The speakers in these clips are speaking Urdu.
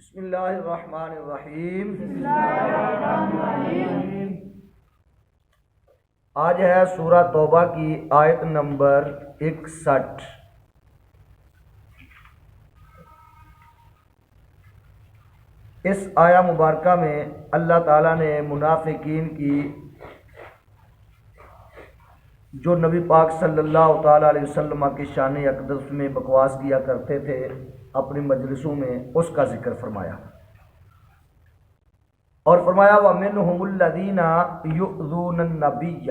بسم اللہ الرحمن الرحیم۔ آج ہے سورہ توبہ کی آیت نمبر 61۔ اس آیہ مبارکہ میں اللہ تعالیٰ نے منافقین کی جو نبی پاک صلی اللہ تعالیٰ علیہ وسلم کی شان اقدس میں بکواس کیا کرتے تھے اپنی مجلسوں میں، اس کا ذکر فرمایا اور فرمایا وَمِنْهُمُ الَّذِينَ يُؤْذُونَ النَّبِيَّ،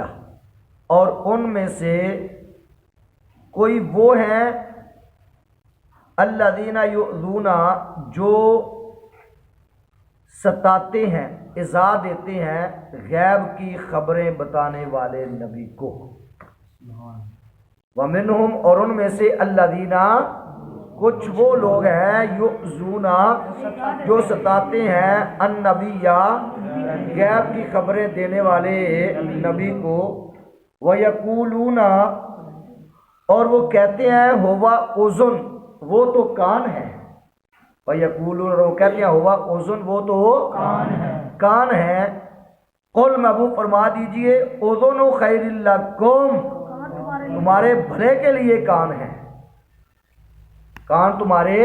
اور ان میں سے کوئی وہ ہیں الَّذِينَ يُؤْذُونَ جو ستاتے ہیں، ایذا دیتے ہیں غیب کی خبریں بتانے والے نبی کو۔ وَمِنْهُمْ، اور ان میں سے الَّذِينَ کچھ وہ لوگ ہیں یؤذون جو ستاتے ہیں النبی غیب کی خبریں دینے والے نبی کو، وَيَقُولُونَ اور وہ کہتے ہیں ہوا اذن وہ تو کان ہے، وَيَقُولُونَ اور وہ کہتے ہیں ہوا اذن وہ تو کان ہے، قل محبوب فرما دیجئے اذن خیر لکم تمہارے بھلے کے لیے کان ہے، کان تمہارے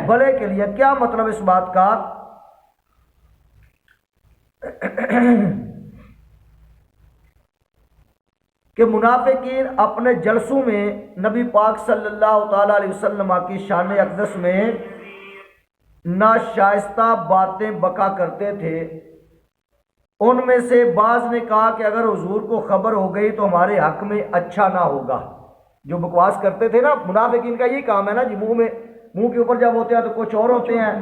بھلے کے لیے۔ کیا مطلب اس بات کا؟ کہ منافقین اپنے جلسوں میں نبی پاک صلی اللہ تعالی علیہ وسلم کی شان اقدس میں ناشائستہ باتیں بکا کرتے تھے۔ ان میں سے بعض نے کہا کہ اگر حضور کو خبر ہو گئی تو ہمارے حق میں اچھا نہ ہوگا۔ جو بکواس کرتے تھے نا، منافقین کا یہی کام ہے نا جی، منہ کے اوپر جب ہوتے ہیں تو کچھ اور ہوتے ہیں،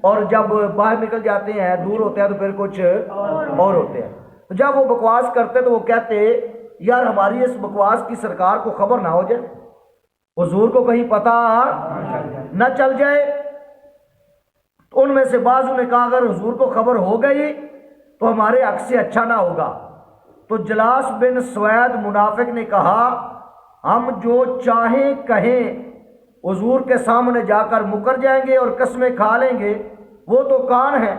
اور جب باہر نکل جاتے ہیں دور ہوتے ہیں تو پھر کچھ اور ہوتے ہیں۔ تو جب وہ بکواس کرتے تو وہ کہتے یار ہماری اس بکواس کی سرکار کو خبر نہ ہو جائے، حضور کو کہیں پتہ نہ چل جائے۔ تو ان میں سے بعضوں نے کہا اگر حضور کو خبر ہو گئی تو ہمارے حق سے اچھا نہ ہوگا۔ تو جلاس بن سوید منافق نے کہا ہم جو چاہیں کہیں، حضور کے سامنے جا کر مکر جائیں گے اور قسمیں کھا لیں گے، وہ تو کان ہیں،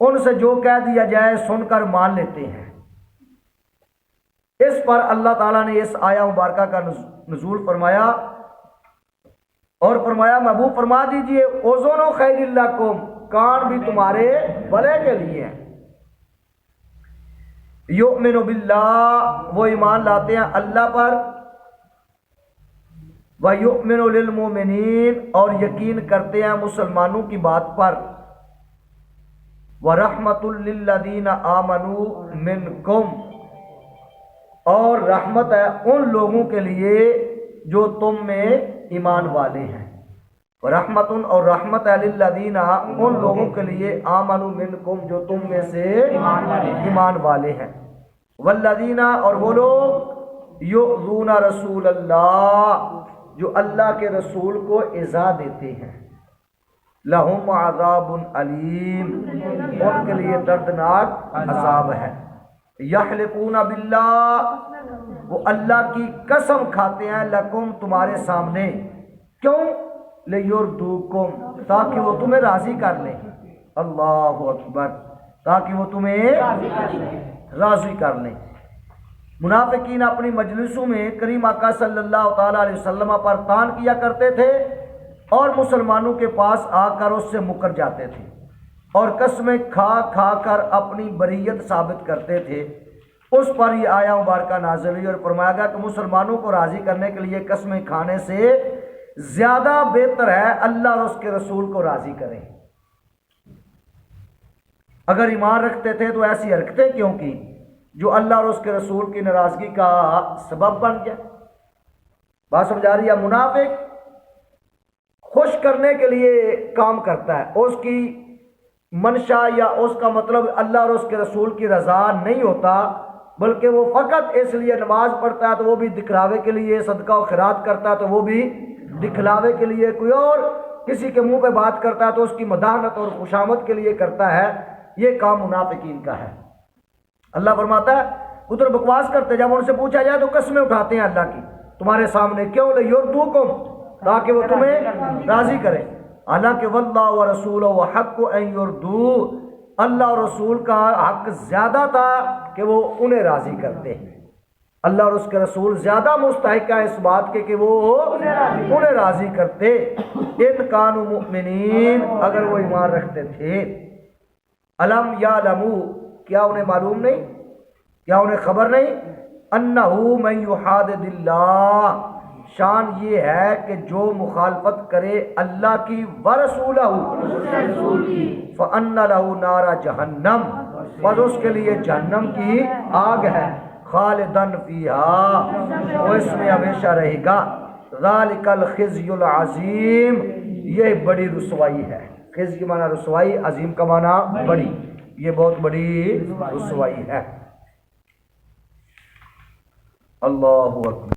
ان سے جو کہہ دیا جائے سن کر مان لیتے ہیں۔ اس پر اللہ تعالیٰ نے اس آیہ مبارکہ کا نزول فرمایا اور فرمایا محبوب فرما دیجئے اذن خیر لکم کان بھی تمہارے بھلے کے لیے ہیں۔ یؤمن باللہ وہ ایمان لاتے ہیں اللہ پر، وَيُؤْمِنُ لِلْمُؤْمِنِينَ اور یقین کرتے ہیں مسلمانوں کی بات پر، وَرَحْمَةٌ لِلَّذِينَ آمَنُوا مِنْكُمْ اور رحمت ہے ان لوگوں کے لیے جو تم میں ایمان والے ہیں، وَرَحْمَةٌ اور رحمت ہے لِلَّذِينَ ان لوگوں کے لیے آمَنُوا مِنْكُمْ جو تم میں سے ایمان والے ہیں، وَالَّذِينَ اور وہ لوگ یؤذون رسول اللہ جو اللہ کے رسول کو ایذا دیتے ہیں، لہم عذاب علیم ان کے لیے دردناک عذاب ہے، یحلفون باللہ وہ اللہ کی قسم کھاتے ہیں لکم تمہارے سامنے، کیوں؟ لیردوکم تاکہ وہ تمہیں راضی کر لیں، اللہ اکبر، تاکہ وہ تمہیں راضی کر لیں۔ منافقین اپنی مجلسوں میں کریم آقا صلی اللہ تعالیٰ علیہ وسلم پر طعن کیا کرتے تھے اور مسلمانوں کے پاس آ کر اس سے مکر جاتے تھے اور قسمیں کھا کھا کر اپنی بریت ثابت کرتے تھے۔ اس پر یہ آیہ مبارکہ نازل ہوئی اور فرمایا گیا کہ مسلمانوں کو راضی کرنے کے لیے قسمیں کھانے سے زیادہ بہتر ہے اللہ اور اس کے رسول کو راضی کریں۔ اگر ایمان رکھتے تھے تو ایسی حرکتیں کیوں کی جو اللہ اور اس کے رسول کی ناراضگی کا سبب بن گیا؟ بات سمجھا رہی ہے؟ منافق خوش کرنے کے لیے کام کرتا ہے، اس کی منشا یا اس کا مطلب اللہ اور اس کے رسول کی رضا نہیں ہوتا، بلکہ وہ فقط اس لیے نماز پڑھتا ہے تو وہ بھی دکھلاوے کے لیے، صدقہ و خیرات کرتا ہے تو وہ بھی دکھلاوے کے لیے، کوئی اور کسی کے منہ پہ بات کرتا ہے تو اس کی مداحنت اور خوشامد کے لیے کرتا ہے۔ یہ کام منافقین کا ہے۔ اللہ فرماتا ہے ادھر بکواس کرتے، جب ان سے پوچھا جائے تو قسمیں اٹھاتے ہیں اللہ کی تمہارے سامنے، کیوں؟ لیردوکم تاکہ وہ تمہیں راضی کرے، حالانکہ واللہ و رسول و حق ان یردو، اللہ اور رسول کا حق زیادہ تھا کہ وہ انہیں راضی کرتے ہیں، اللہ اور اس کے رسول زیادہ مستحق ہیں اس بات کے کہ وہ انہیں راضی کرتے، ان کانوا مؤمنین، اگر وہ ایمان رکھتے تھے۔ الم یعلموا، کیا انہیں معلوم نہیں، کیا انہیں خبر نہیں، انہ من یحادد اللہ، شان یہ ہے کہ جو مخالفت کرے اللہ کی ورسولہ فَأَنَّ لَهُ نَارَ جہنم، بس اس کے لیے جہنم کی آگ ہے، خالدن فیہا، وہ اس میں ہمیشہ رہے گا، ذالک الخزی العظیم، یہ بڑی رسوائی ہے، خزی کی معنی رسوائی، عظیم کا معنی بڑی، یہ بہت بڑی رسوائی ہے۔ اللہ اکبر۔